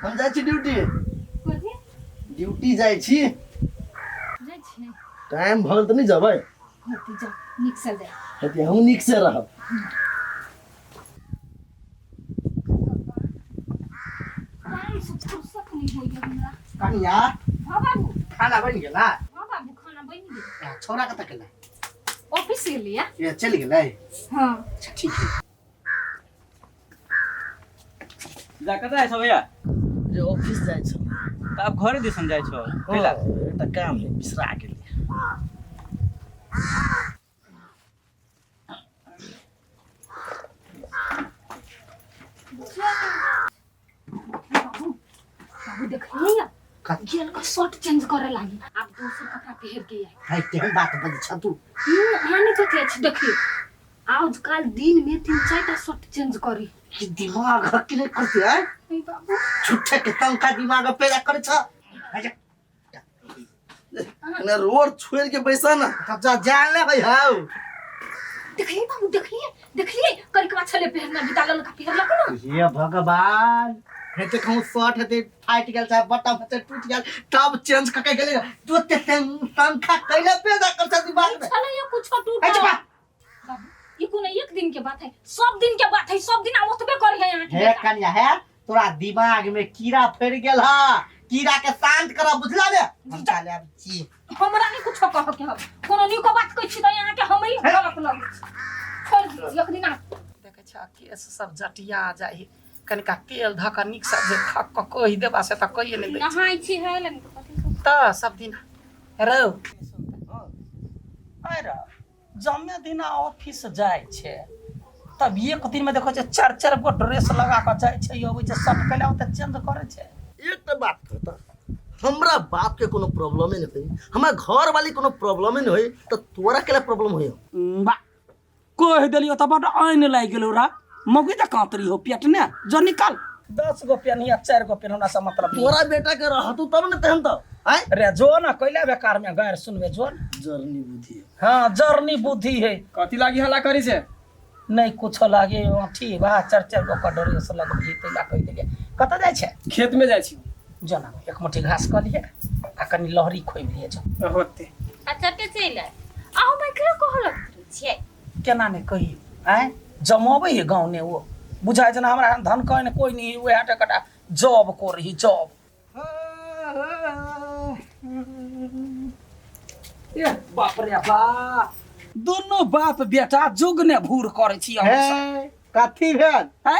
हम जाइ छी ड्यूटी कथी ड्यूटी जाइ छी जाइ छी टाइम भल त नहीं जबै होती जा निक से जाए हेती हम नीक से रहब टाइम से फुर्सत नहीं होई हमरा कनिया हां बाबू खाना बन गेला हां बाबू खाना बन गेल छोरा कत गेला ऑफिस से लिया ये चल गेलै हां ठीक है जा कतऽ आइ छौ भैया जे ऑफिस जाइ छ तऽ आब घरे दिसन जाइ छौ कैला एकटा काम है बिसरा गेली बाबू बाबू देखलिए जेल का शर्ट चेंज करे लागी आप दूसर कपड़ा पहन के आई हाय केहन बात बज छ तू हानि कथी अछि देखिए आजकल दिन में 3-4 टा शर्ट चेंज करी कि दिमाग हकिले करते है ए बाबू झूठे के तंका दिमाग पैदा करे छ ना रोड छोड़ के बैसा ना जा जान ले भाई हाउ देखिए बाबू देखिए करिकवा छले पहनना बितालन का पहन लग ना हे भगवान हेते कहूं शर्ट हेते फाइट गेल चाहे बट्टा फटे टूट गेल तब चेंज करके गेले तू ते तंका कैले पैदा कर छ दिमाग में छले ये कुछ टूट है बाबू ये कोनो एक दिन के बात है सब दिन के बात है सब दिन आवतबे करी है यहाँ हे कन्या है तोरा दिमाग में कीड़ा फड़ गेल हा कीड़ा के शांत कर बुझला ने हम चले अब छी हमरा नहीं कुछ कह के हम कोनो नी को बात कह छी त यहाँ के हमरी गलत लग छोड़ एक दिन आ देखे छ केस सब जटिया जाई कनिका तेल धका निक से जे खक क कहि देबा से त कहिए नहीं दे नहाई छी है लेकिन कथी त सब दिन रौ आइ र जम्मे दिन ऑफिस जाय छे तब एक दिन में देखो छे 4-4 गो ड्रेस लगा के जाय छे यो जे शर्ट कैला त चेंज करे छे एक बात कहता हमरा बाप के कोनो प्रॉब्लम नहीं होई हमरा घर वाली कोनो प्रॉब्लम नहीं होई तो तोरा केला प्रॉब्लम होई बा कह देलियो त बड आइन लाग गेलो रा मगु त कातरी हो पेट ने जो निकाल 10 गो पेन या 4 गो पेन हमरा से मतलब तोरा बेटा के रहतू तब न तहन त आय रे जो ना कैला बेकार में गैर सुनबे जो जर्नी बुद्धि हां जर्नी बुद्धि है कथी लागी हल्ला करी से नहीं कुछ लागे ठीक बा 4-4 गो का ड्रेस लग जीते ला कह देलिए कत जाय छे खेत में जाइ छी जना एक मुट्ठी घास क लिए आ कनी लहरी खोइ लिए जो होते अच्छा ते चल आउ मैं के कहल छे केना ने कही आय जमावे है गांव ने वो बुझाय जना हमरा धन कह कोई नहीं ओए हटा कटा जॉब को रही जॉब ये बाप रे बा दोनों बाप बेटा जुग ने भूर करे छी हम कथी भेल है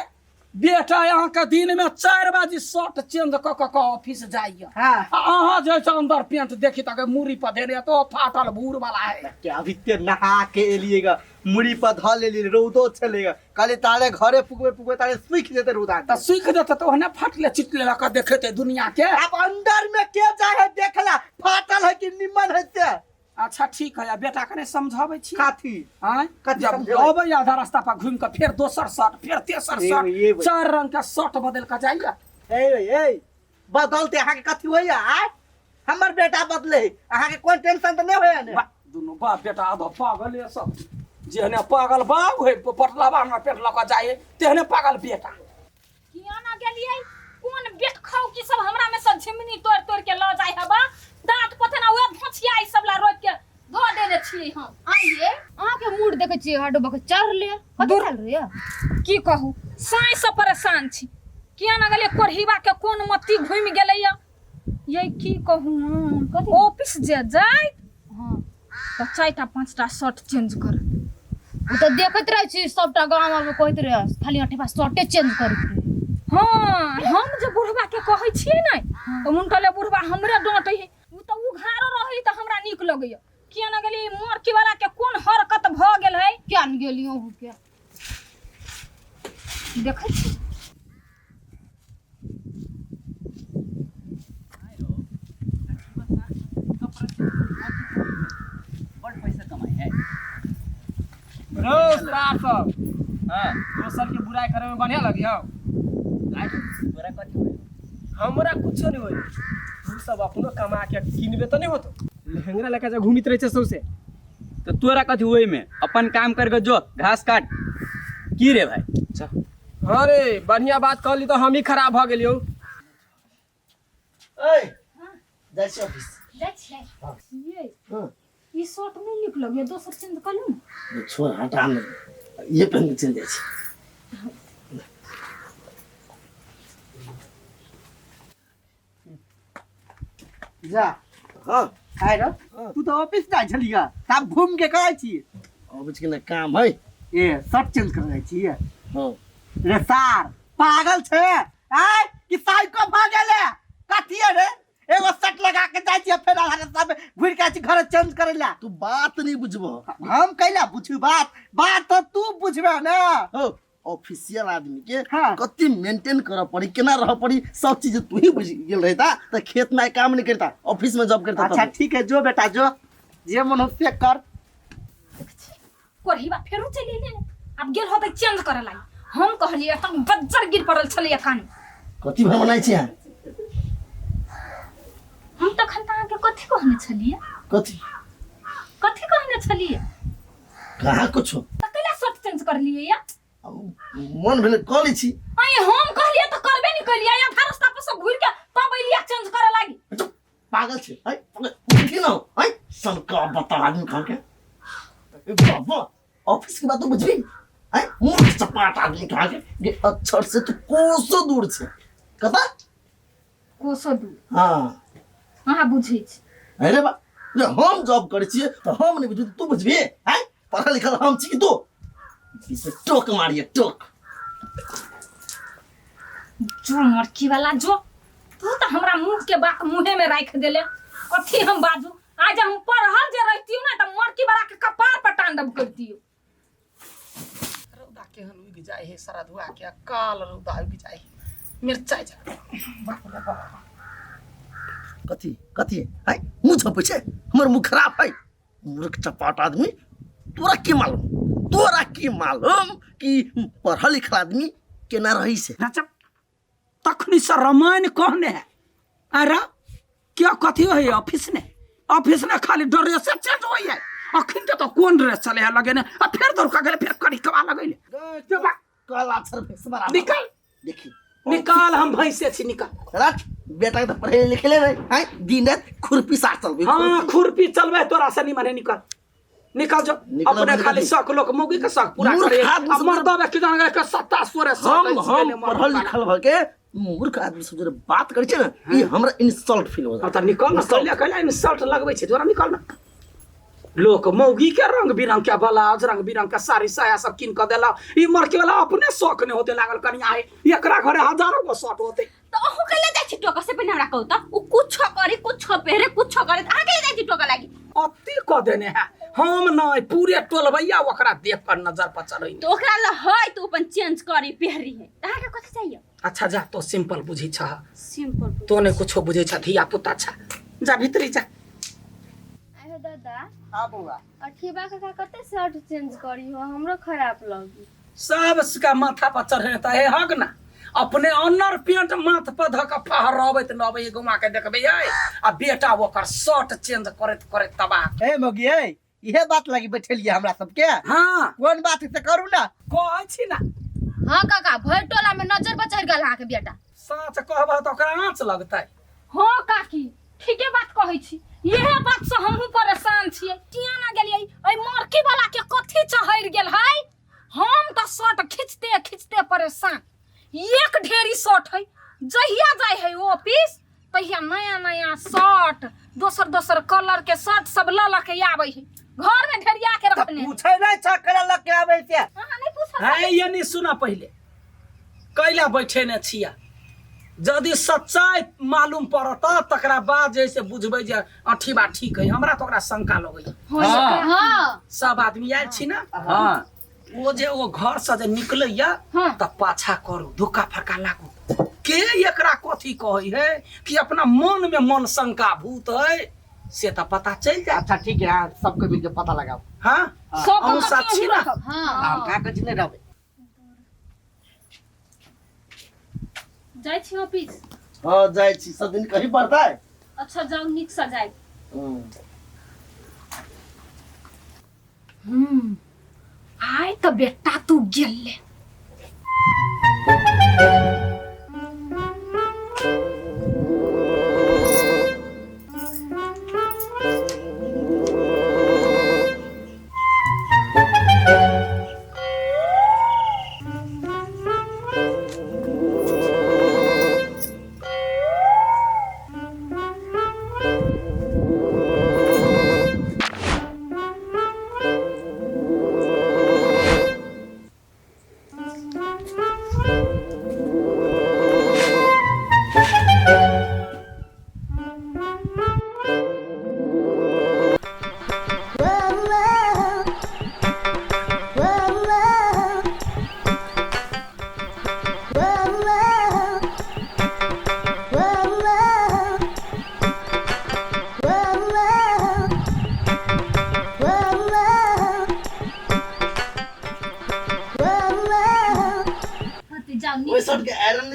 बेटा यहाँ के दिन में 4 बजे शर्ट चेंज क ऑफिस जाइए हां अहाँ जे छ अंदर पेंट देखी तक मुरी पर देने तो फाटल भूर वाला है क्या अभी ते नहा के एलिएगा मुड़ी पर ध लेली रौदो चलेगा काले ताले घरे पुगबे ताले सुख जेते रौदा त सुख देते तो हने फाटले चिटले लगा देखेते दुनिया के अब अंदर में के जाए देखला फाटल है कि निमन है से अच्छा ठीक है बेटा कने समझावे छी काथी हां कथी जब समझावे? अबे आधा रास्ता पर घूम के फिर दोसर शर्ट फिर तेसर ये शर्ट भाई। 4 रंग का शर्ट बदल के जाइए ए बदलते अहाँ के कथी होइया आय हमर बेटा बदले अहाँ के कोई टेंशन त नहीं होया ने दोनों बाप बेटा आधा पागल है सब जेहने पागल बाप है पटला बांगा पेट लगा जाए तेहने पागल बेटा किया ना गेलिए कोन बेट खाऊ की सब हमरा में से झिमनी तोड़ के ल जाय हबा दांत पते ना ओए भछिया ई सब ला रोक के ध देने छी हम आइए अहाँ के मूड देखे छी हडो बक चढ़ ले कथि चल रे की कहू साई से परेशान छी किया ना गेलिए कोरहीबा के कोन मत्ती घुम गेलै ये की कहू कथि? ऑफिस जे जाय हां त 4टा 5टा शर्ट चेंज कर उ त देखत रह छी सबटा गांव में कहत रहे खाली अठे पास शर्टे चेंज करत रहे हां हम जे बुढ़वा के कहै छियै नै त उनटले बुढ़वा हमरे डांटै है उ त उघारो रहै त हमरा नीक लगैया किया ना गेली मोरकी वाला के कोन हरकत भ गेल है क्या न गेलियो हु के देखै छी बड़ पैसा कमाई है रोज साहब हां दोसर के बुराई करे में बढ़िया लगियो आइ तोरा कथी होय हमरा कुछो नहीं होई तू सब अपनो कमा के किनबे तो नहीं होतो लहंगा लेके जा घूमित रहे छे सौसे तो तोरा कथी होय में अपन काम करके जो घास काट की रे भाई अच्छा हां रे बढ़िया बात कहली तो हम ही खराब भ गेलियो ओए जाइ छी ऑफिस जाइ छियै ये हां ई शर्ट नहीं निक लगे दोसर चेंज कर लूं छोड़ हटा हम ये पहन के चल जाइ छी जा हां आइ र तू तो ऑफिस जाइ छलिया तब घूम के कहै छी ऑफिस के ना काम है ए शर्ट चेंज कर जाइ छी हां रे सार पागल छे आय कि साइको भागेले कथी है रे एगो शर्ट लगा के जाइ छी फेर आधा सब घुर के छी घर चेंज करेला तू बात नहीं बुझबो हम कैला बुझू बात तो तू बुझबे ना हो ऑफिशियल आदमी के कति मेंटेन कर पड़ी केना रह पड़ी सब चीज तू ही बुझ गेल रहता त खेत में काम नहीं करता ऑफिस में जॉब करता अच्छा ठीक है जो बेटा जो जे मन हो से कर कोरही बा फेरू चली ले अब गेल होते चेंज करे लाई हम कहलिए त बज्जर गिर पड़ल छलिए कान कति भर बनाई छी हम त खंता के कथि कहने छलिए कथि कहने छलिए कहां कुछ त कैला शर्ट चेंज कर लिए या मन भेले कॉल छी अय हम कहलिए त करबे नहीं कलिया या फरस्ता पर सब घुर के तब इलिया चेंज करे लागी पागल छे है उठी ना है सबका बता आदमी खा के बाबा ऑफिस की बात तो बुझबी है मुंह चपाट आदमी खा के ये अक्षर से तो कोसो दूर छे कता कोसो दूर हां बुझै छी अरे बा जे हम जॉब करे छी तो हम नहीं बुझू तू बुझबी है पढ़ा लिखा हम छी तू इसे टोक मारिए टोक जो मरकी वाला जो तू तो हमरा मुंह के बात मुंहे में राख देले कथी हम बाजू आज हम पढ़ल जे रहती ना त मरकी वाला के कपार पर तांडव करती रौदा केहन उगि जाए हे सारा धुआ के काल रौदा उगि जाए मिर्चाई जा बाप रे बाप कथी है मुंह छपे छे हमर मुंह खराब है मूर्ख चपाट आदमी तोरा की मालूम कि पढ़ल लिखल आदमी केना रही से तखनी से रामायण कहने है अरे क्या कथी हो है ऑफिस ने खाली ड्रेस से चेंज होई है अखन तो कौन ड्रेस चले है लगे ने आ फिर दौड़ का गेले फिर करी कवा लगैले कल अक्षर भेस बरा निकाल देखी निकाल हम भैंसे छी निकाल रख बेटा के तो पढ़े लिखे ले है दिन रात खुरपी साथ चलबे हां खुरपी चलबे तोरा से नहीं माने निकाल जो अपने खाली शौक लोग मुगी के शौक पूरा करे अब मर्दबे के जान के सत्ता सोरे हम पढ़ल लिखल भ के मूर्ख आदमी सब जरे बात करे छै ना ई हमरा इंसल्ट फील हो त निकाल ना कहले इंसल्ट लगबै छै जोरा निकाल ना लोक मौगी के रंग बिरंग के ब्लाउज रंग बिरंग के साड़ी साया सब किन के देला ई मरके वाला अपने शौक ने होते लागल कनिया है एकरा घरे हजारों गो शर्ट होते तो ओहु के ले जाइ छी टोका से पहले हमरा कहू त उ कुछ करे कुछ पहरे कुछ करे त आगे ले जाइ छी टोका लागी अति क देने है हम नहीं पूरे टोलबैया ओकरा देख कर नजर पर चढ़ई तो ओकरा ल है तो अपन चेंज करी पहरी है ताहा के कथि चाहिए अच्छा जा तो सिंपल बुझी छ सिंपल तो ने कुछो बुझे छ धिया पुता छ जा भीतरी जा आयो दादा हां बउआ अठीबा का कते शर्ट चेंज करी हो हमरो खराब लगी सब इसका माथा पर चढ़े त है हग ना अपने अनर पेंट माथ पर धक फहराबैत नबे घुमा के देखबे आ बेटा ओकर शर्ट चेंज करत तबाह ए मगी ए इहे बात लगी बैठलिए हमरा सब के हां कोन बात से करू ना कहै छी ना हां काका भर टोला में नजर पर चढ़ गेल अहाँ के बेटा सच कहबा त ओकरा आंच लगतै हां काकी ठीके बात कहै छी इहे बात से हमहु परेशान छियै किया ना गेलियै ओइ मरकी वाला के कथि चहैर गेल है हम त शर्ट खिंचते परेशान एक ढेरी शर्ट है जहिया जाय है ऑफिस तहिया नया शर्ट दोसर कलर के शर्ट सब ल के आबै है घर में ढेरिया के रखने पूछै नै छ करा ल के आबै छै हां नहीं पूछ है ये नहीं सुना पहले कैला बैठे ने छिया यदि सच्चाई मालूम पड़ता तकरा बाद जैसे बुझबै जे अठीबा ठीक है हमरा तो ओकरा शंका लगै हां सब आदमी आयल छी ना हां वो जे वो घर से जे निकलै या त पाछा करू धोखा फरका लागू के एकरा कथी कहै है कि अपना मन में मन शंका भूत है से त पता चल जाए अच्छा ठीक है सबके मिल के पता लगाओ हां सब हम साक्षी ना हां का कछ नै रहबै जाय छी ऑफिस हां जाय छी सब दिन कहीं पड़ता है अच्छा जाओ निक से जाय आय त बेटा तू गेले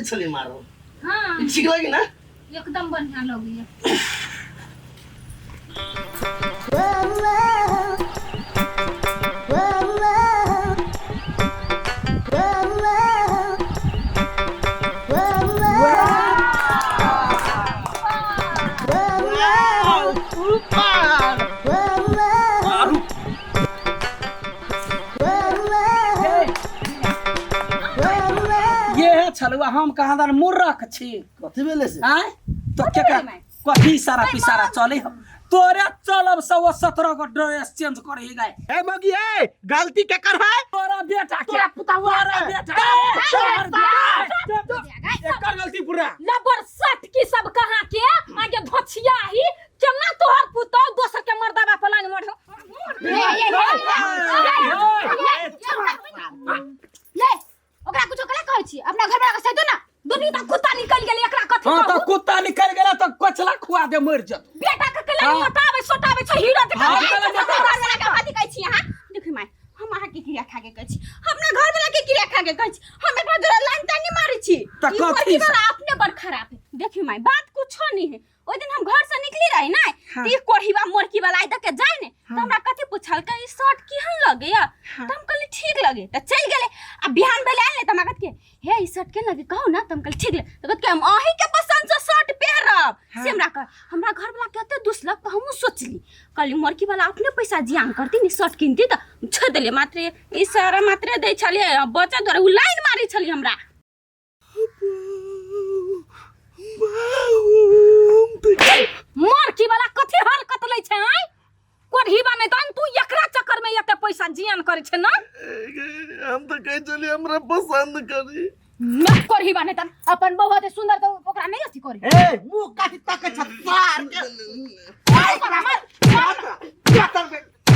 दे चले मारो हाँ ठीक लगी ना एकदम बढ़िया लगी ये है छलुआ हम कहाँ दर मुर्रख छी कथी बेले से आय तो क्या क्या कथी सारा पिसारा चले हम तोरे चलब 17 गो ड्रेस चेंज कर ही गए ए मगी ए गलती के कर है तोरा बेटा के पुतवा रे बेटा एकर गलती पूरा लबर सट की सब कहाँ के आगे भछिया ही केना तोहर पुतो दोसर के मर्दावा पलान मोड़ ले ओकरा कुछो कला कहै छी अपना घर वाला के सहित ना दुनिया तक कुत्ता निकल गेल एकरा कथी हां तो कहू? कुत्ता निकल गेला तो कोचला खुआ दे मर जत बेटा के कला मोटावे सोटावे छ हीरो के हाँ, घर बेटा, वाला के कथी कहै छी अहाँ देखी माय हम अहाँ के क्रिया खा के कहै छी अपना घर वाला के क्रिया खा के कहै छी हम एकरा जरा लाइन तानी मारै छी त ई कथी कोई वाला अपने बड़ खराब है देखी माय बात कुछो नहीं है ओइ दिन हम घर से निकली रही ना हाँ। ती कोढ़ीवा मोरकी वाला आइ के जाय ने त हमरा कथी पूछल के ई शर्ट केहन लगे या त हम कहली ठीक लगे त चल गेले आ बिहान बेला आले त हमरा कहत के हे ई शर्ट के लगे कहू ना त हम कहली ठीक ले त कहत के हम अही के पसंद से शर्ट पहनब से हमरा घर वाला कते दुसलक त हमहु सोचली कहली मोरकी वाला अपने पैसा जियान करती नि शर्ट किनती त छोड़ देले मात्र ई सारा मात्र दै छलिए बच्चा द्वारा उ लाइन मारी छली हमरा मोरकी वाला कथी हरकत लै छै आइ कोढ़ीबा नै तन तू एकरा चक्कर में एते पैसा जियान करे छै ना हम तो कह चली हमरा पसंद करी न कोढ़ीबा नै तन अपन बहु ते सुंदर तो ओकरा नै अथी करी ए मुंह काटी तक छतार के आई मार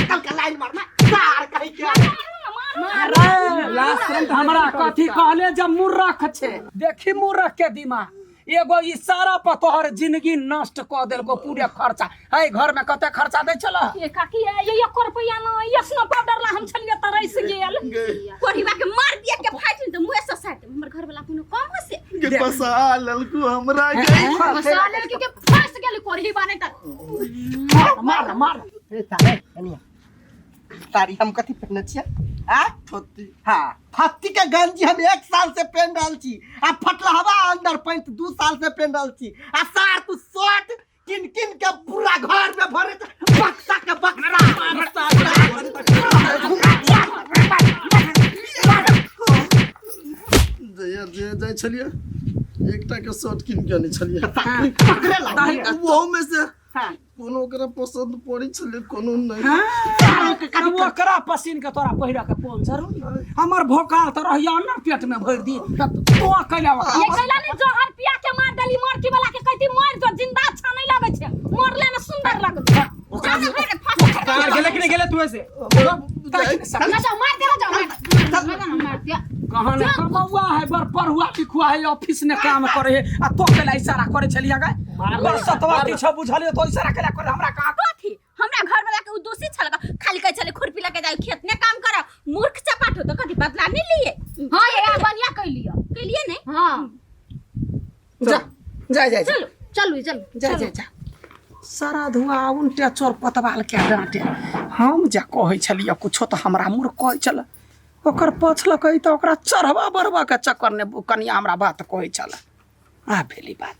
कल का लाइन मार सार कहि के अरे लास्ट हमरा कथी कहले जब मुर्रख छे देखी मुर्रख के दिमाग एगो इशारा पर तोहर जिंदगी नष्ट क देलको पूरे खर्चा है घर में कते खर्चा दे चला ये काकी ये 1 रुपया ना यसनो पाउडर ला हम छलिए त रइस गेल कोढ़ीबा के मार दिए के फाइट त मुंह से साट हमर घर वाला कोनो काम हसे के पसा ललकू हमरा गई मसाले के फंस गेली कोढ़ीबा नै तन मार ए तारे कनिया तारी हम कथी पहनने छियै आ फत्ती हां फत्ती के गंजी हम 1 साल से पहन रहल छी आ फटलहवा अंदर पैंट 2 साल से पहन रहल छी आ सार तू शर्ट किन के पूरा घर में भरे बक्सा के बक्सा जाय छलिए एकटा के शर्ट किन के आने छलिए पकड़े लागी वो में से हां कोनो ओकरा पसंद पड़ी छले कोनो नहीं ओकरा पसीन के तोरा पहिरा के पोल जरूर हमर भोकाल त रहिया ना पेट में भर दी तो कैला ये कैला ने जहर पिया के मार देली मोरकी वाला के कहती मर जो जिंदा अच्छा नहीं लगे छे मरले में सुंदर लगे कार गेले कि नहीं गेले तू ऐसे ना जाओ मार दे जाओ मार दिया कहां ने कमौआ है बर पढ़ुआ लिखुआ है ऑफिस ने काम करे है आ तो केला इशारा करे छलिया गए बर सतवा किछ बुझलियो तो इशारा केला करे हमरा कहा कथी हमरा घर वाला के दोषी छलका खाली कह छले खुरपी लेके जाई खेत में काम करा मूर्ख चपाट हो तो कथी बदला नहीं लिए हां ये बढ़िया कह लिए नहीं हां जा चलो जा सारा धुआं उनटे चोर पतवाल के डांटे हम जा कहै छलिए कुछो तो हमरा मुर कहै चल ओकर पछलकै त ओकरा चढ़वा बरवा के चक्कर ने कनिया हमरा बात कहै चल आ भेली बात